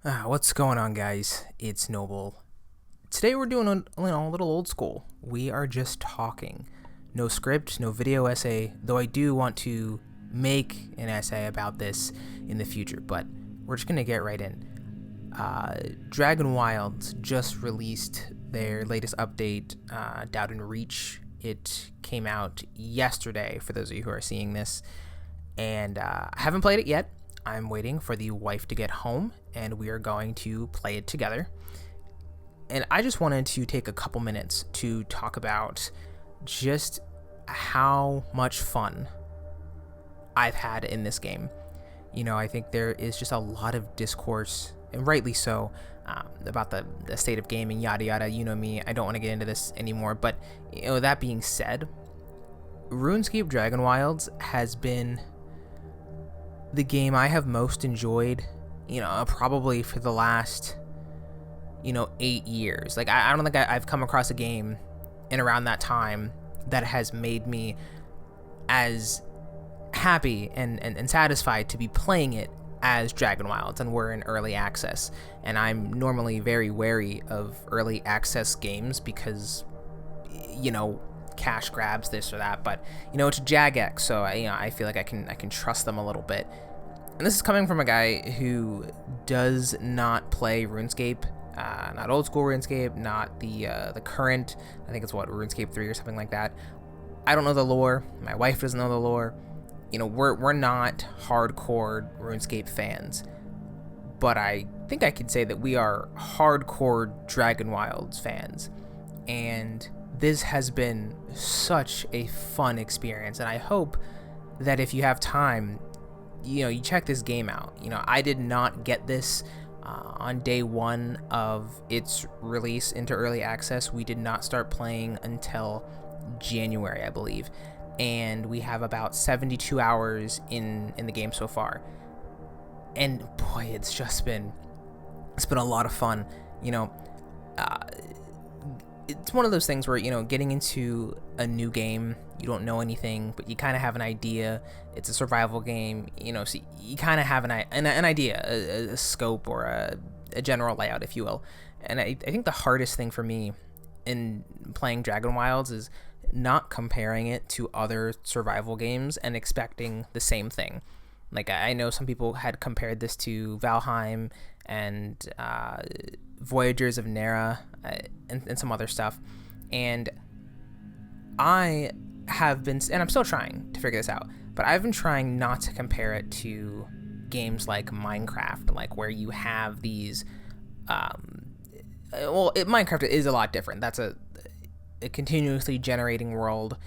What's going on, guys? It's Noble. Today we're doing a little old school. We are just talking. No script, no video essay, though I do want to make an essay about this in the future, but we're just going to get right in. DragonWilds just released their latest update, Dowdun Reach. It came out yesterday, for those of you who are seeing this, and I haven't played it yet. I'm waiting for the wife to get home, and we are going to play it together. And I just wanted to take a couple minutes to talk about just how much fun I've had in this game. You know, I think there is just a lot of discourse, and rightly so, about the state of gaming, yada yada. You know me, I don't want to get into this anymore. But, you know, that being said, RuneScape DragonWilds has been the game I have most enjoyed, probably for the last, 8 years. Like, I don't think I've come across a game in around that time that has made me as happy and satisfied to be playing it as DragonWilds, and we're in early access. And I'm normally very wary of early access games because, cash grabs, this or that, but it's Jagex, so I feel like I can trust them a little bit. And this is coming from a guy who does not play RuneScape, not old school RuneScape, not the current, I think it's RuneScape 3 or something like that. I don't know the lore. My wife doesn't know the lore. We're not hardcore RuneScape fans, but I think I could say that we are hardcore DragonWilds fans, and this has been such a fun experience, and I hope that if you have time, you check this game out. I did not get this on day one of its release into early access. We did not start playing until January, I believe, and we have about 72 hours in the game so far. And boy, it's been a lot of fun. It's one of those things where, getting into a new game, you don't know anything, but you kind of have an idea. It's a survival game, so you kind of have an idea, a scope, or a general layout, if you will. And I think the hardest thing for me in playing DragonWilds is not comparing it to other survival games and expecting the same thing. Like, I know some people had compared this to Valheim and Voyagers of Nera and some other stuff, and I have been, and I'm still trying to figure this out, but I've been trying not to compare it to games like Minecraft, like where you have these Minecraft is a lot different. That's a continuously generating world,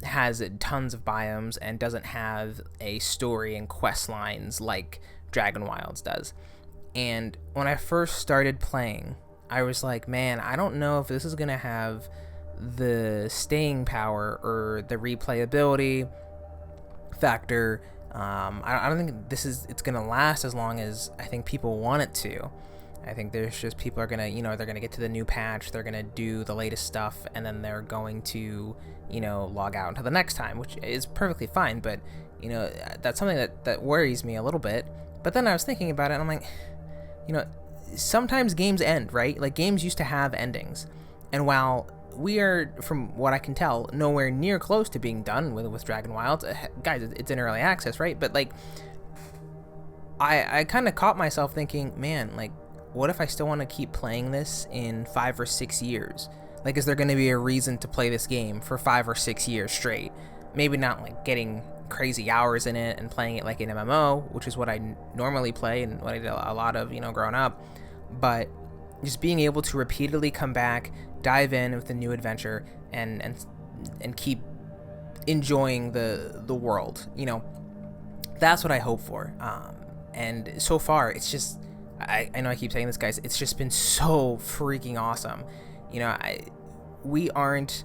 has tons of biomes, and doesn't have a story and quest lines like DragonWilds does. And when I first started playing, I was like, man, I don't know if this is going to have the staying power or the replayability factor. I don't think it's going to last as long as I think people want it to. I think there's just people are going to, they're going to get to the new patch, they're going to do the latest stuff, and then they're going to, log out until the next time, which is perfectly fine. But, that's something that worries me a little bit. But then I was thinking about it, and I'm like, sometimes games end, right? Like, games used to have endings. And while we are, from what I can tell, nowhere near close to being done with DragonWilds, guys, it's in early access, right? But, like, I kind of caught myself thinking, man, like, what if I still want to keep playing this in 5 or 6 years? Like, is there going to be a reason to play this game for 5 or 6 years straight? Maybe not, like, getting crazy hours in it and playing it like an MMO, which is what I normally play and what I did a lot of, growing up. But just being able to repeatedly come back, dive in with a new adventure, and keep enjoying the world, that's what I hope for. And so far, it's just, I know I keep saying this, guys, it's just been so freaking awesome. We aren't,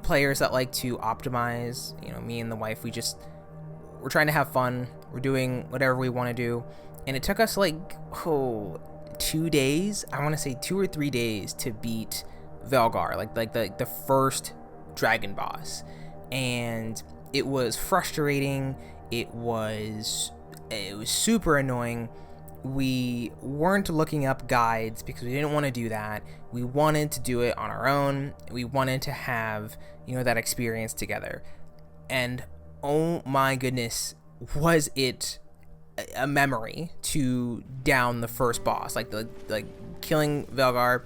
players that like to optimize. Me and the wife, we're trying to have fun. We're doing whatever we want to do. And it took us 2 days, I want to say 2 or 3 days to beat Velgar, like the first dragon boss. And it was frustrating. It was It was super annoying. We weren't looking up guides because we didn't want to do that. We wanted to do it on our own. We wanted to have, that experience together. And oh my goodness, was it a memory to down the first boss, like killing Velgar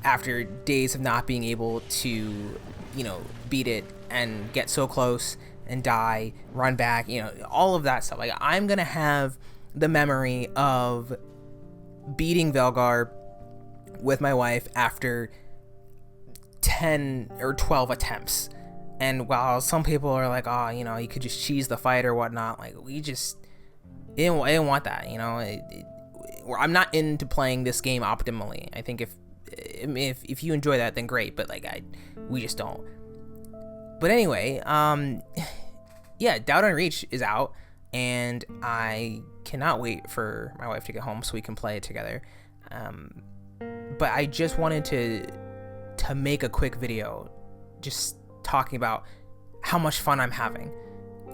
after days of not being able to, beat it and get so close and die, run back, all of that stuff. Like, I'm gonna have the memory of beating Velgar with my wife after 10 or 12 attempts. And while some people are like, oh, you could just cheese the fight or whatnot, like, I didn't want that, I'm not into playing this game optimally. I think if you enjoy that, then great, but we just don't. But anyway, yeah, Dowdun Reach is out, and I cannot wait for my wife to get home so we can play it together. But I just wanted to make a quick video just talking about how much fun I'm having.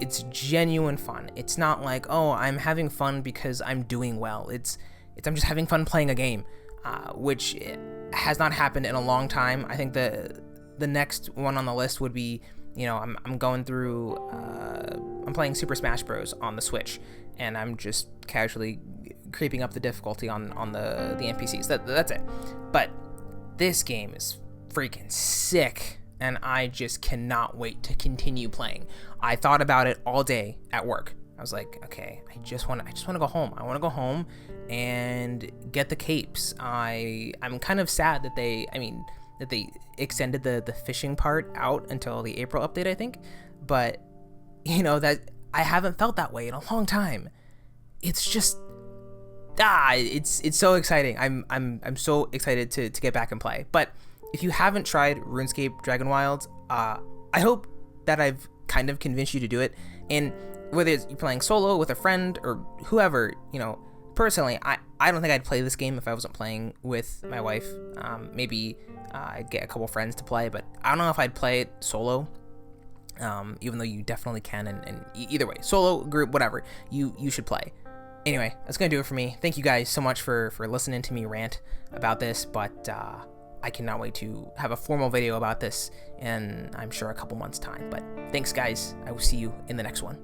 It's genuine fun. It's not like, oh, I'm having fun because I'm doing well. It's I'm just having fun playing a game, which has not happened in a long time. I think the next one on the list would be, I'm going through, I'm playing Super Smash Bros. On the Switch, and I'm just casually creeping up the difficulty on the NPCs. That's it. But this game is freaking sick, and I just cannot wait to continue playing. I thought about it all day at work. I was like, okay, I just want to go home. I want to go home and get the capes. I'm kind of sad that they extended the fishing part out until the April update, I think. But that I haven't felt that way in a long time. It's just it's so exciting. I'm so excited to get back and play. But if you haven't tried RuneScape DragonWilds, I hope that I've kind of convinced you to do it. And whether it's you're playing solo with a friend or whoever, personally, I don't think I'd play this game if I wasn't playing with my wife. Maybe I'd get a couple friends to play, but I don't know if I'd play it solo. Even though you definitely can, and either way, solo, group, whatever, you should play. Anyway, that's gonna do it for me. Thank you guys so much for listening to me rant about this, but I cannot wait to have a formal video about this in, I'm sure, a couple months' time. But thanks, guys. I will see you in the next one.